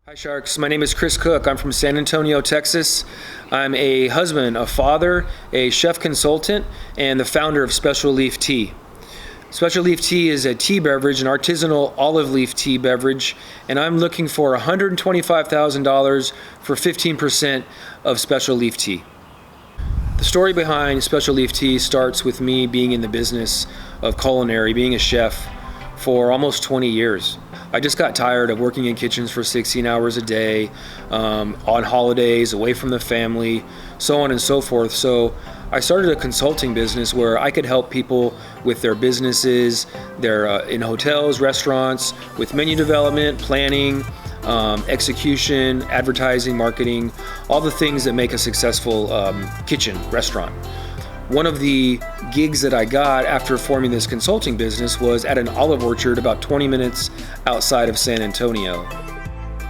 Hi Sharks, my name is Chris Cook. I'm from San Antonio, Texas. I'm a husband, a father, a chef consultant, and the founder of Special Leaf Tea. Special Leaf Tea is a tea beverage, an artisanal olive leaf tea beverage, and I'm looking for $125,000 for 15% of Special Leaf Tea. The story behind Special Leaf Tea starts with me being in the business of culinary, being a chef for almost 20 years. I just got tired of working in kitchens for 16 hours a day, on holidays, away from the family, so on and so forth. So I started a consulting business where I could help people with their businesses, in hotels, restaurants, with menu development, planning, execution, advertising, marketing, all the things that make a successful kitchen, restaurant. One of the gigs that I got after forming this consulting business was at an olive orchard about 20 minutes outside of San Antonio.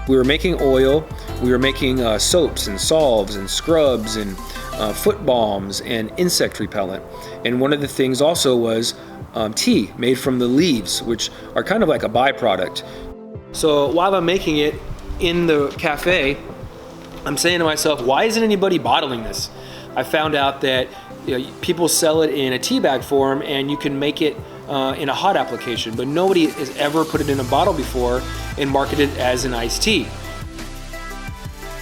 We were making oil, we were making soaps and salves and scrubs and foot balms and insect repellent. And one of the things also was tea made from the leaves, which are kind of like a byproduct. So while I'm making it in the cafe, I'm saying to myself, why isn't anybody bottling this? I found out that people sell it in a tea bag form and you can make it in a hot application, but nobody has ever put it in a bottle before and marketed it as an iced tea.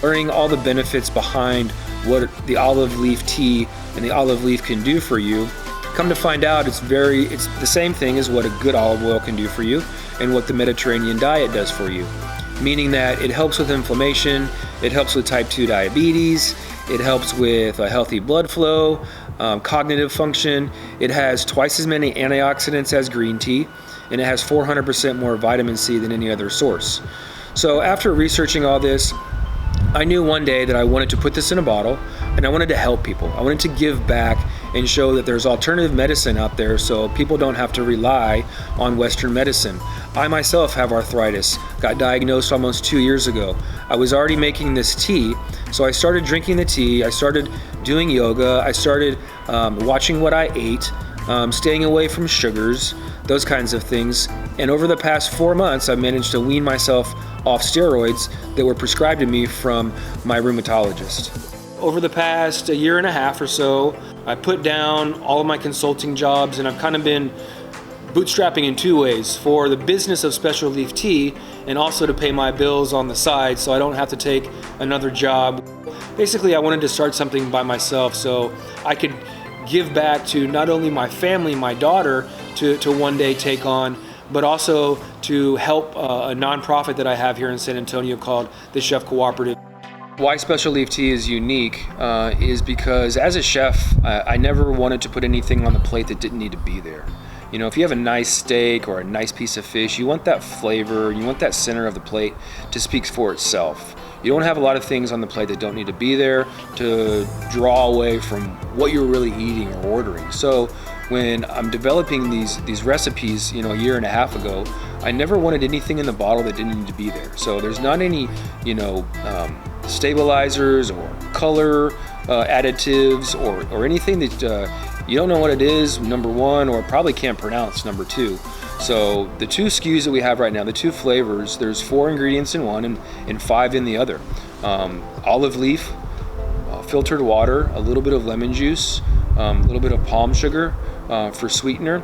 Learning all the benefits behind what the olive leaf tea and the olive leaf can do for you, come to find out it's the same thing as what a good olive oil can do for you and what the Mediterranean diet does for you. Meaning that it helps with inflammation, it helps with type 2 diabetes, it helps with a healthy blood flow, cognitive function. It has twice as many antioxidants as green tea, and it has 400% more vitamin C than any other source. So after researching all this, I knew one day that I wanted to put this in a bottle and I wanted to help people. I wanted to give back and show that there's alternative medicine out there so people don't have to rely on Western medicine. I myself have arthritis, got diagnosed almost 2 years ago. I was already making this tea, so I started drinking the tea, I started doing yoga, I started watching what I ate, staying away from sugars, those kinds of things. And over the past 4 months, I've managed to wean myself off steroids that were prescribed to me from my rheumatologist. Over the past a year and a half or so, I put down all of my consulting jobs and I've kind of been bootstrapping in two ways: for the business of Special Leaf Tea and also to pay my bills on the side so I don't have to take another job. Basically, I wanted to start something by myself so I could give back to not only my family, my daughter, to one day take on, but also to help a nonprofit that I have here in San Antonio called the Chef Cooperative. Why Special Leaf Tea is unique is because as a chef, I never wanted to put anything on the plate that didn't need to be there. You know, if you have a nice steak or a nice piece of fish, you want that flavor, you want that center of the plate to speak for itself. You don't have a lot of things on the plate that don't need to be there to draw away from what you're really eating or ordering. So when I'm developing these recipes, a year and a half ago, I never wanted anything in the bottle that didn't need to be there. So there's not any, stabilizers or color additives or anything that you don't know what it is, number one, or probably can't pronounce, number two. So the two SKUs that we have right now, the two flavors, there's 4 ingredients in one and 5 in the other. Olive leaf, filtered water, a little bit of lemon juice, a little bit of palm sugar for sweetener.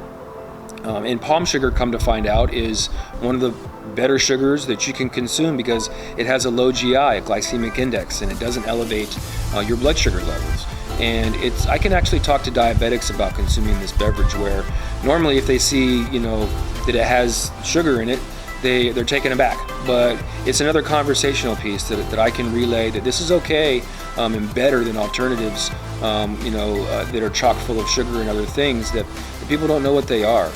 And palm sugar, come to find out, is one of the better sugars that you can consume because it has a low GI, a glycemic index, and it doesn't elevate your blood sugar levels. And I can actually talk to diabetics about consuming this beverage, where normally if they see, that it has sugar in it, they're taken aback. But it's another conversational piece that I can relay that this is okay and better than alternatives, that are chock full of sugar and other things that people don't know what they are.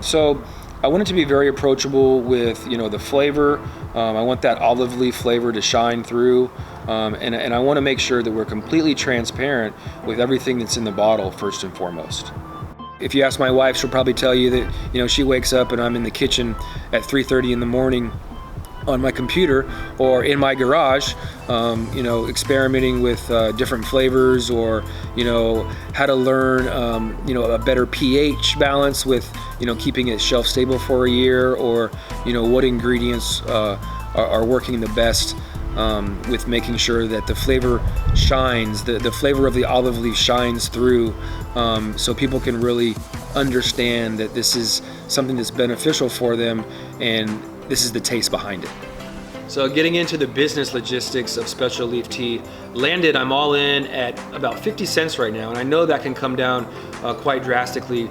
So I want it to be very approachable with, the flavor. I want that olive leaf flavor to shine through. And I want to make sure that we're completely transparent with everything that's in the bottle, first and foremost. If you ask my wife, she'll probably tell you that, she wakes up and I'm in the kitchen at 3:30 in the morning on my computer or in my garage, experimenting with different flavors or, how to learn, a better pH balance with, keeping it shelf stable for a year, or, what ingredients are working the best with making sure that the flavor shines, the flavor of the olive leaf shines through, so people can really understand that this is something that's beneficial for them and this is the taste behind it. So getting into the business logistics of Special Leaf Tea, landed, I'm all in at about 50 cents right now, and I know that can come down quite drastically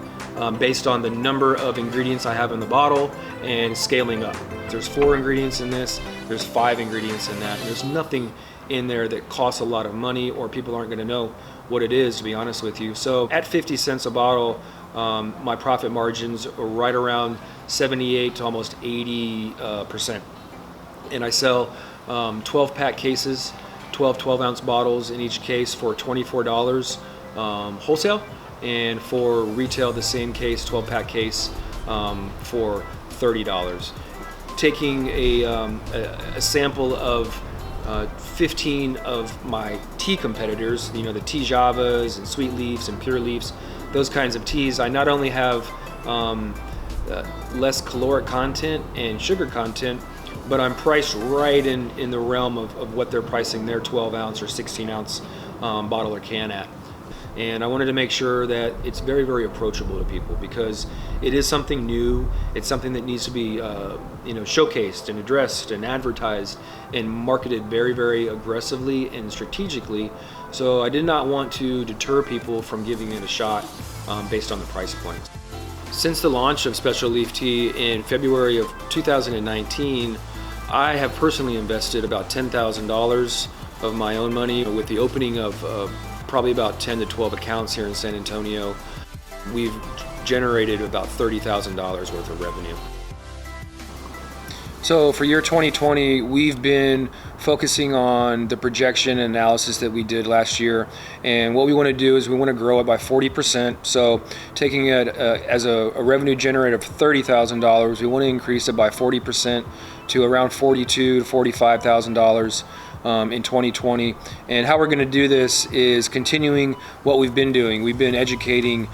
based on the number of ingredients I have in the bottle and scaling up. There's 4 ingredients in this, there's 5 ingredients in that, and there's nothing in there that costs a lot of money or people aren't gonna know what it is, to be honest with you. So at 50 cents a bottle, my profit margins are right around 78 to almost 80%. And I sell 12-pack cases, 12-ounce bottles in each case for $24 wholesale, and for retail the same case, 12-pack case, for $30. Taking a sample of 15 of my tea competitors, you know, the tea javas and sweet leaves and pure leaves, those kinds of teas, I not only have less caloric content and sugar content, but I'm priced right in the realm of what they're pricing their 12-ounce or 16-ounce bottle or can at. And I wanted to make sure that it's very, very approachable to people, because it is something new. It's something that needs to be showcased and addressed and advertised and marketed very, very aggressively and strategically. So I did not want to deter people from giving it a shot based on the price point. Since the launch of Special Leaf Tea in February of 2019, I have personally invested about $10,000 of my own money with the opening of probably about 10 to 12 accounts here in San Antonio. We've generated about $30,000 worth of revenue. So for year 2020, we've been focusing on the projection analysis that we did last year. And what we want to do is we want to grow it by 40%. So taking it as a revenue generator of $30,000, we want to increase it by 40% to around $42,000 to $45,000 in 2020. And how we're going to do this is continuing what we've been doing. We've been educating,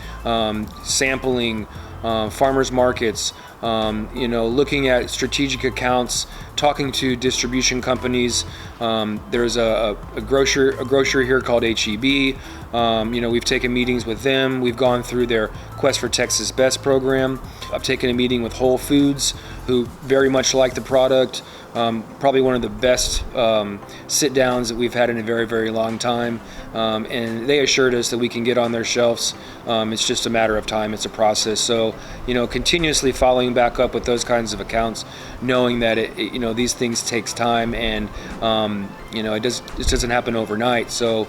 sampling, farmers markets, looking at strategic accounts, talking to distribution companies. There's a grocer here called HEB. We've taken meetings with them. We've gone through their Quest for Texas Best program. I've taken a meeting with Whole Foods, who very much like the product. Probably one of the best sit downs that we've had in a very, very long time. And they assured us that we can get on their shelves. It's just a matter of time. It's a process. So, continuously following back up with those kinds of accounts, knowing that these things takes time, and it doesn't happen overnight. So,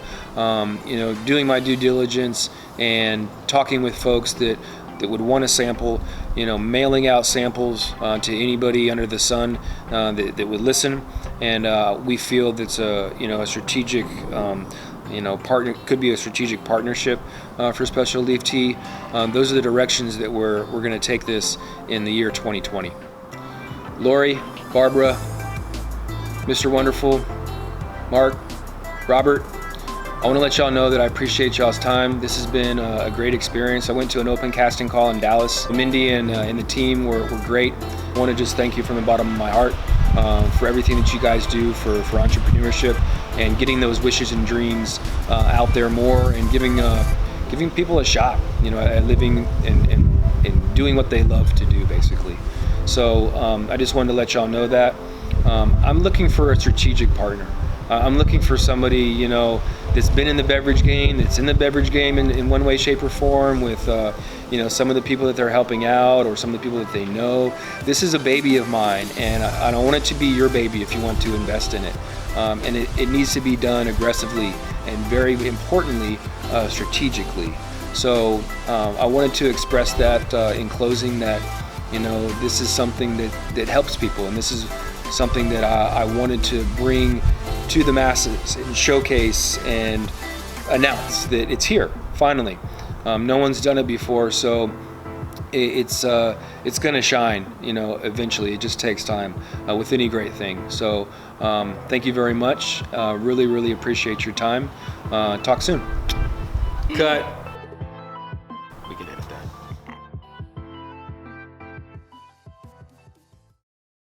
doing my due diligence and talking with folks that would want to sample, mailing out samples to anybody under the sun that would listen. And we feel that's a strategic partner, could be a strategic partnership for Special Leaf Tea. Those are the directions that we're going to take this in the year 2020. Lori, Barbara, Mr. Wonderful, Mark, Robert, I want to let y'all know that I appreciate y'all's time. This has been a great experience. I went to an open casting call in Dallas. Mindy and the team were great. I want to just thank you from the bottom of my heart for everything that you guys do for entrepreneurship and getting those wishes and dreams out there more, and giving people a shot, at living and doing what they love to do, basically. So I just wanted to let y'all know that. I'm looking for a strategic partner. I'm looking for somebody, that's been in the beverage game, that's in the beverage game in one way, shape, or form, with, some of the people that they're helping out, or some of the people that they know. This is a baby of mine, and I don't want it to be your baby if you want to invest in it. And it needs to be done aggressively and, very importantly, strategically. So I wanted to express that in closing, that, this is something that helps people, and this is something that I wanted to bring to the masses and showcase and announce that it's here finally. No one's done it before, so it's going to shine. Eventually. It just takes time with any great thing. So thank you very much. Really, really appreciate your time. Talk soon. Cut.